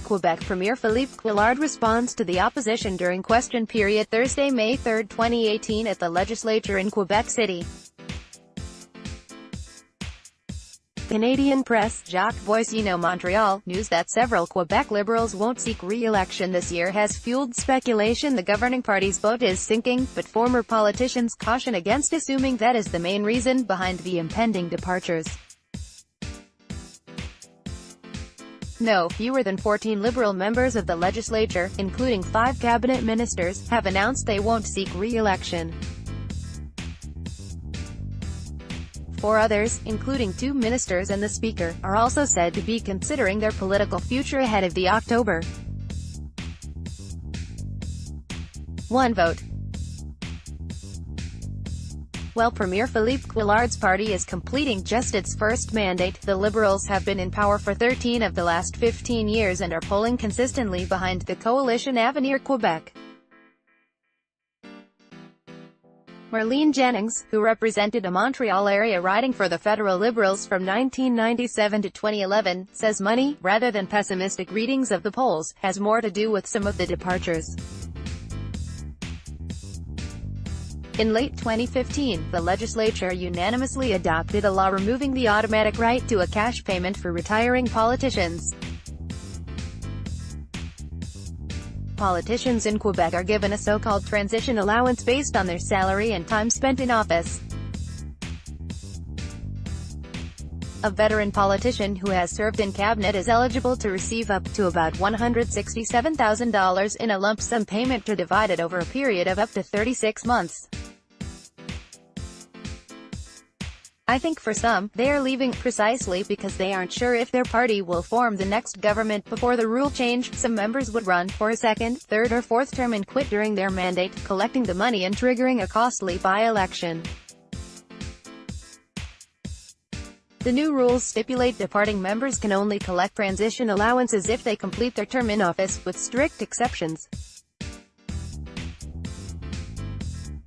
Quebec Premier Philippe Couillard responds to the opposition during question period Thursday, May 3, 2018 at the legislature in Quebec City. Canadian press, Jacques Boissinot MONTREAL, news that several Quebec Liberals won't seek re-election this year has fueled speculation the governing party's boat is sinking, but former politicians caution against assuming that is the main reason behind the impending departures. No fewer than 14 Liberal members of the legislature, including 5 cabinet ministers, have announced they won't seek re-election. 4 others, including 2 ministers and the Speaker, are also said to be considering their political future ahead of the October 1 vote. While Premier Philippe Couillard's party is completing just its first mandate, the Liberals have been in power for 13 of the last 15 years and are polling consistently behind the coalition Avenir Quebec. Marlene Jennings, who represented a Montreal area riding for the federal Liberals from 1997 to 2011, says money, rather than pessimistic readings of the polls, has more to do with some of the departures. In late 2015, the legislature unanimously adopted a law removing the automatic right to a cash payment for retiring politicians. Politicians in Quebec are given a so-called transition allowance based on their salary and time spent in office. A veteran politician who has served in cabinet is eligible to receive up to about $167,000 in a lump sum payment to divide it over a period of up to 36 months. I think for some, they are leaving precisely because they aren't sure if their party will form the next government. Before the rule change, some members would run for a second, third or fourth term and quit during their mandate, collecting the money and triggering a costly by-election. The new rules stipulate departing members can only collect transition allowances if they complete their term in office, with strict exceptions.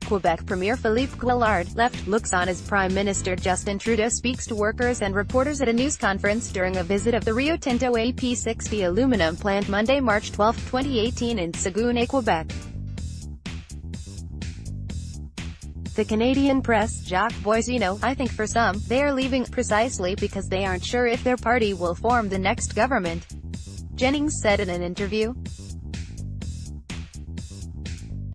Quebec Premier Philippe Couillard left looks on as Prime Minister Justin Trudeau speaks to workers and reporters at a news conference during a visit of the Rio Tinto AP60 aluminum plant Monday, March 12, 2018 in Saguenay, Quebec. The Canadian press, Jacques Boissinot, I think for some, they are leaving precisely because they aren't sure if their party will form the next government, Jennings said in an interview.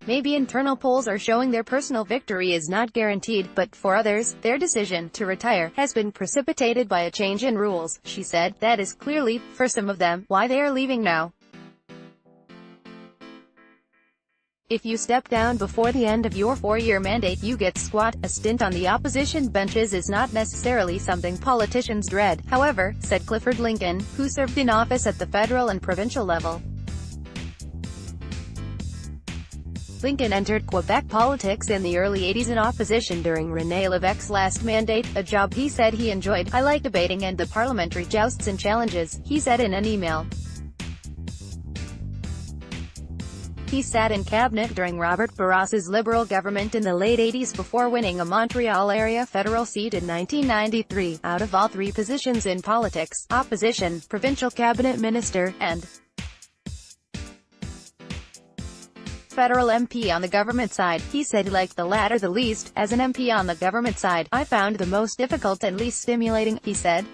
Maybe internal polls are showing their personal victory is not guaranteed, but for others, their decision to retire has been precipitated by a change in rules, she said. That is clearly, for some of them, why they are leaving now. If you step down before the end of your 4-year mandate you get squat. A stint on the opposition benches is not necessarily something politicians dread, however, said Clifford Lincoln, who served in office at the federal and provincial level. Lincoln entered Quebec politics in the early 80s in opposition during René Lévesque's last mandate, a job he said he enjoyed. I like debating and the parliamentary jousts and challenges, he said in an email. He sat in cabinet during Robert Bourassa's Liberal government in the late 80s before winning a Montreal area federal seat in 1993. Out of all 3 positions in politics, opposition, provincial cabinet minister, and federal MP on the government side, he said he liked the latter the least. As an MP on the government side, I found the most difficult and least stimulating, he said.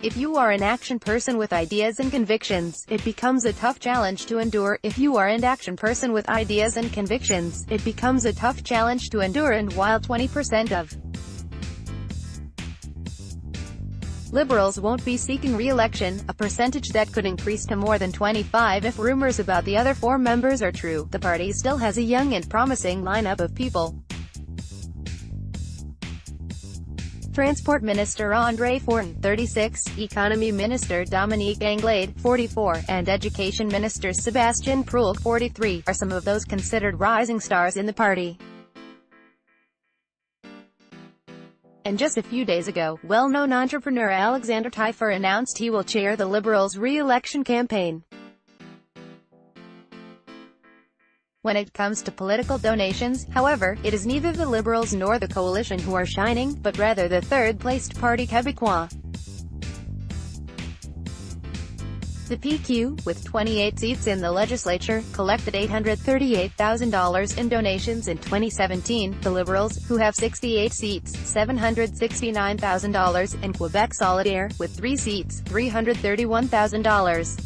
If you are an action person with ideas and convictions, it becomes a tough challenge to endure. If you are an action person with ideas and convictions, it becomes a tough challenge to endure. And while 20% of Liberals won't be seeking re-election, a percentage that could increase to more than 25 if rumors about the other 4 members are true, the party still has a young and promising lineup of people. Transport Minister André Fortin, 36, Economy Minister Dominique Anglade, 44, and Education Minister Sébastien Proulx, 43, are some of those considered rising stars in the party. And just a few days ago, well-known entrepreneur Alexander Taillefer announced he will chair the Liberals' re-election campaign. When it comes to political donations, however, it is neither the Liberals nor the coalition who are shining, but rather the third-placed parti Québécois. The PQ, with 28 seats in the legislature, collected $838,000 in donations in 2017. The Liberals, who have 68 seats, $769,000, and Quebec Solidaire, with 3 seats, $331,000.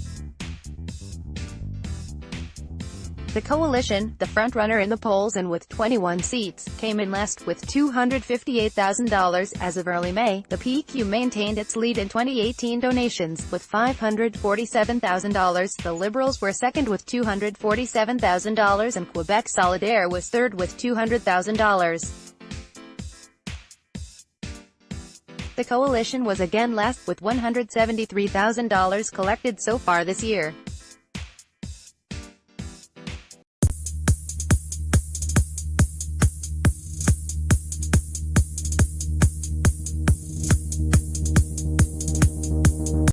The coalition, the frontrunner in the polls and with 21 seats, came in last with $258,000. As of early May, the PQ maintained its lead in 2018 donations, with $547,000. The Liberals were second with $247,000 and Quebec Solidaire was third with $200,000. The coalition was again last, with $173,000 collected so far this year.